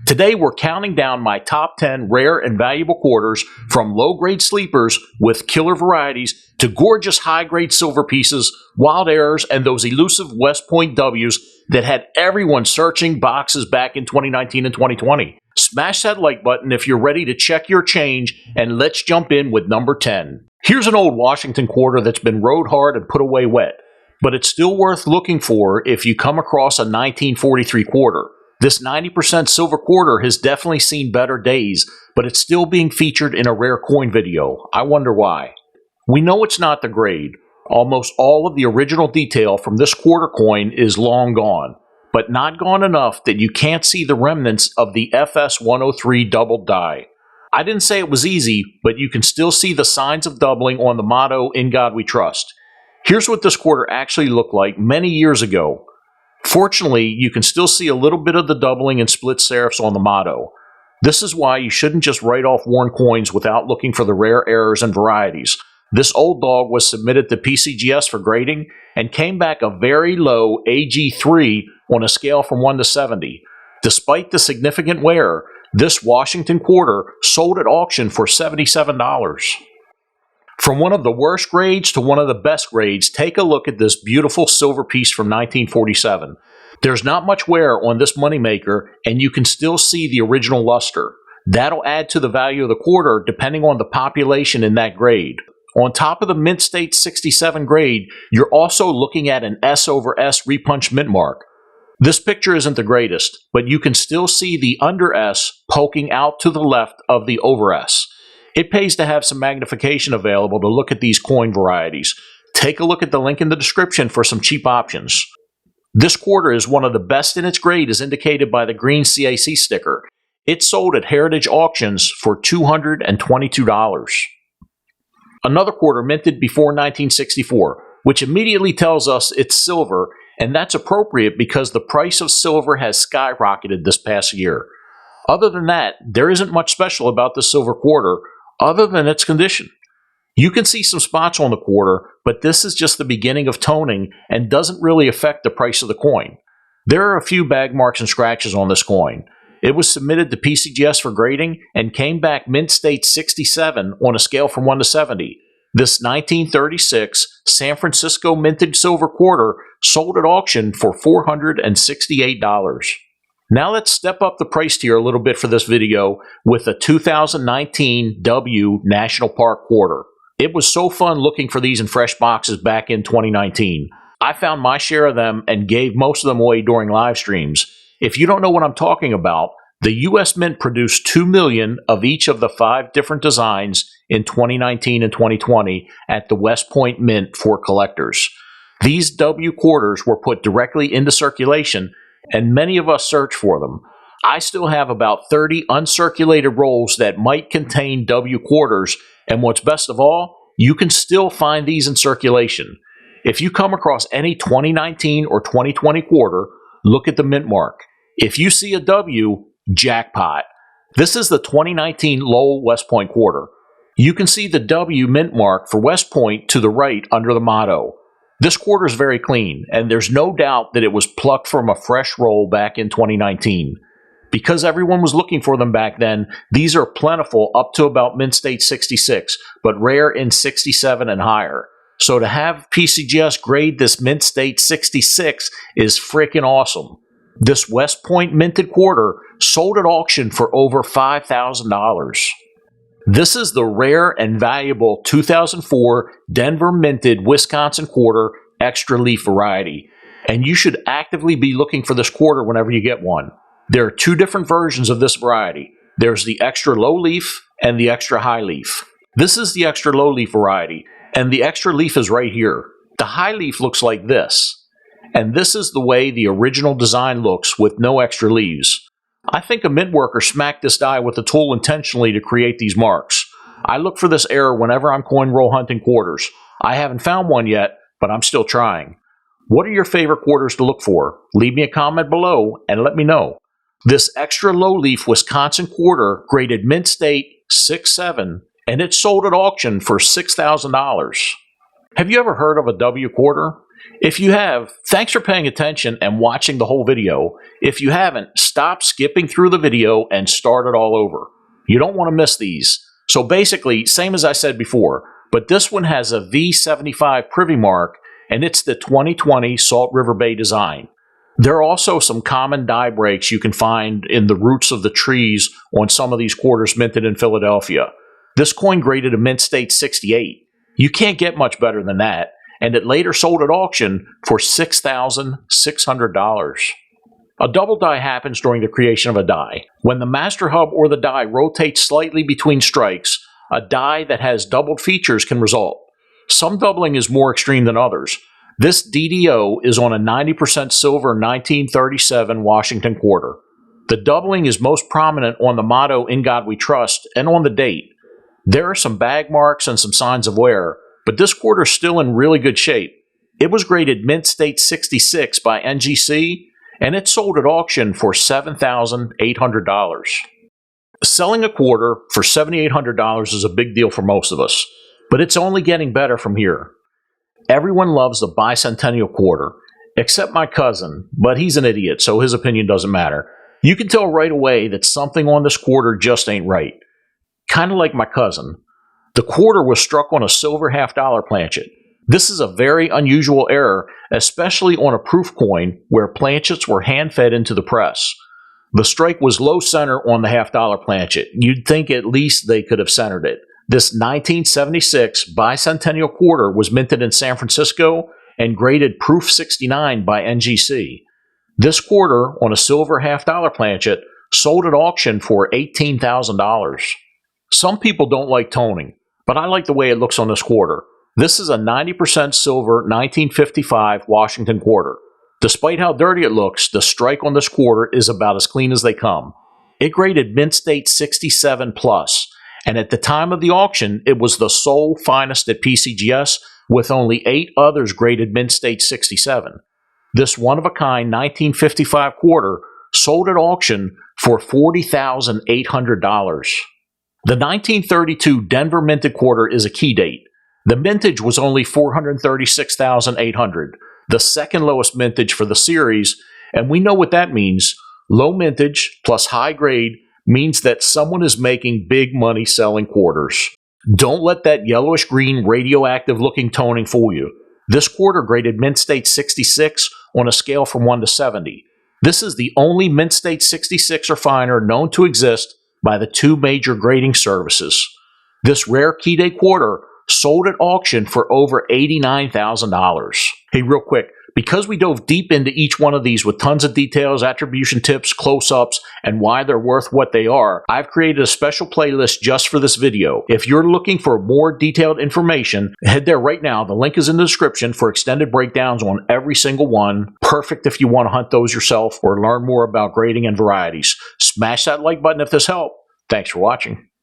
Today we're counting down my top 10 rare and valuable quarters, from low-grade sleepers with killer varieties to gorgeous high-grade silver pieces, wild errors, and those elusive West Point W's that had everyone searching boxes back in 2019 and 2020. Smash that like button if you're ready to check your change, and let's jump in with number 10. Here's an old Washington quarter that's been rode hard and put away wet, but it's still worth looking for if you come across a 1943 quarter. This 90% silver quarter has definitely seen better days, but it's still being featured in a rare coin video. I wonder why. We know it's not the grade. Almost all of the original detail from this quarter coin is long gone, but not gone enough that you can't see the remnants of the FS-103 doubled die. I didn't say it was easy, but you can still see the signs of doubling on the motto, "In God We Trust." Here's what this quarter actually looked like many years ago. Fortunately, you can still see a little bit of the doubling and split serifs on the motto. This is why you shouldn't just write off worn coins without looking for the rare errors and varieties. This old dog was submitted to PCGS for grading and came back a very low AG3 on a scale from 1 to 70. Despite the significant wear, this Washington quarter sold at auction for $77. From one of the worst grades to one of the best grades, take a look at this beautiful silver piece from 1947. There's not much wear on this moneymaker, and you can still see the original luster. That'll add to the value of the quarter depending on the population in that grade. On top of the Mint State 67 grade, you're also looking at an S over S repunch mint mark. This picture isn't the greatest, but you can still see the under S poking out to the left of the over S. It pays to have some magnification available to look at these coin varieties. Take a look at the link in the description for some cheap options. This quarter is one of the best in its grade as indicated by the green CAC sticker. It sold at Heritage Auctions for $222. Another quarter minted before 1964, which immediately tells us it's silver, and that's appropriate because the price of silver has skyrocketed this past year. Other than that, there isn't much special about the silver quarter, other than its condition. You can see some spots on the quarter, but this is just the beginning of toning and doesn't really affect the price of the coin. There are a few bag marks and scratches on this coin. It was submitted to PCGS for grading and came back Mint State 67 on a scale from 1 to 70. This 1936 San Francisco minted silver quarter sold at auction for $468. Now let's step up the price tier a little bit for this video with a 2019 W National Park quarter. It was so fun looking for these in fresh boxes back in 2019. I found my share of them and gave most of them away during live streams. If you don't know what I'm talking about, the US Mint produced 2 million of each of the 5 different designs in 2019 and 2020 at the West Point Mint for collectors. These W quarters were put directly into circulation, and many of us search for them. I still have about 30 uncirculated rolls that might contain W quarters, and what's best of all, you can still find these in circulation. If you come across any 2019 or 2020 quarter, look at the mint mark. If you see a W, jackpot. This is the 2019 Lowell West Point quarter. You can see the W mint mark for West Point to the right under the motto. This quarter is very clean, and there's no doubt that it was plucked from a fresh roll back in 2019. Because everyone was looking for them back then, these are plentiful up to about Mint State 66, but rare in 67 and higher. So to have PCGS grade this Mint State 66 is freaking awesome. This West Point minted quarter sold at auction for over $5,000. This is the rare and valuable 2004 Denver minted Wisconsin quarter extra leaf variety, and you should actively be looking for this quarter whenever you get one. There are 2 different versions of this variety. There's the extra low leaf and the extra high leaf. This is the extra low leaf variety, and the extra leaf is right here. The high leaf looks like this, and this is the way the original design looks with no extra leaves. I think a mint worker smacked this die with a tool intentionally to create these marks. I look for this error whenever I'm coin roll hunting quarters. I haven't found one yet, but I'm still trying. What are your favorite quarters to look for? Leave me a comment below and let me know. This extra low leaf Wisconsin quarter graded Mint State 67, and it sold at auction for $6,000. Have you ever heard of a W quarter? If you have, thanks for paying attention and watching the whole video. If you haven't, stop skipping through the video and start it all over. You don't want to miss these. So basically, same as I said before, but this one has a V75 privy mark, and it's the 2020 Salt River Bay design. There are also some common die breaks you can find in the roots of the trees on some of these quarters minted in Philadelphia. This coin graded a mint state 68. You can't get much better than that, and it later sold at auction for $6,600. A double die happens during the creation of a die. When the master hub or the die rotates slightly between strikes, a die that has doubled features can result. Some doubling is more extreme than others. This DDO is on a 90% silver 1937 Washington quarter. The doubling is most prominent on the motto "In God We Trust" and on the date. There are some bag marks and some signs of wear, but this quarter is still in really good shape. It was graded mint state 66 by NGC, and it sold at auction for $7,800. Selling a quarter for $7,800 is a big deal for most of us, but it's only getting better from here. Everyone loves the Bicentennial quarter, except my cousin, but he's an idiot, so his opinion doesn't matter. You can tell right away that something on this quarter just ain't right. Kind of like my cousin. The quarter was struck on a silver half-dollar planchet. This is a very unusual error, especially on a proof coin where planchets were hand-fed into the press. The strike was low center on the half-dollar planchet. You'd think at least they could have centered it. This 1976 Bicentennial quarter was minted in San Francisco and graded proof 69 by NGC. This quarter, on a silver half-dollar planchet, sold at auction for $18,000. Some people don't like toning, but I like the way it looks on this quarter. This is a 90% silver 1955 Washington quarter. Despite how dirty it looks, the strike on this quarter is about as clean as they come. It graded mint state 67 plus, and at the time of the auction, it was the sole finest at PCGS, with only 8 others graded mint state 67. This one-of-a-kind 1955 quarter sold at auction for $40,800. The 1932 Denver minted quarter is a key date. The mintage was only $436,800, the second lowest mintage for the series, and we know what that means. Low mintage plus high grade means that someone is making big money selling quarters. Don't let that yellowish-green radioactive-looking toning fool you. This quarter graded mint state 66 on a scale from 1 to 70. This is the only mint state 66 or finer known to exist by the 2 major grading services. This rare key day quarter sold at auction for over $89,000. Hey, real quick, because we dove deep into each one of these with tons of details, attribution tips, close-ups, and why they're worth what they are, I've created a special playlist just for this video. If you're looking for more detailed information, head there right now. The link is in the description for extended breakdowns on every single one. Perfect if you want to hunt those yourself or learn more about grading and varieties. Smash that like button if this helped. Thanks for watching.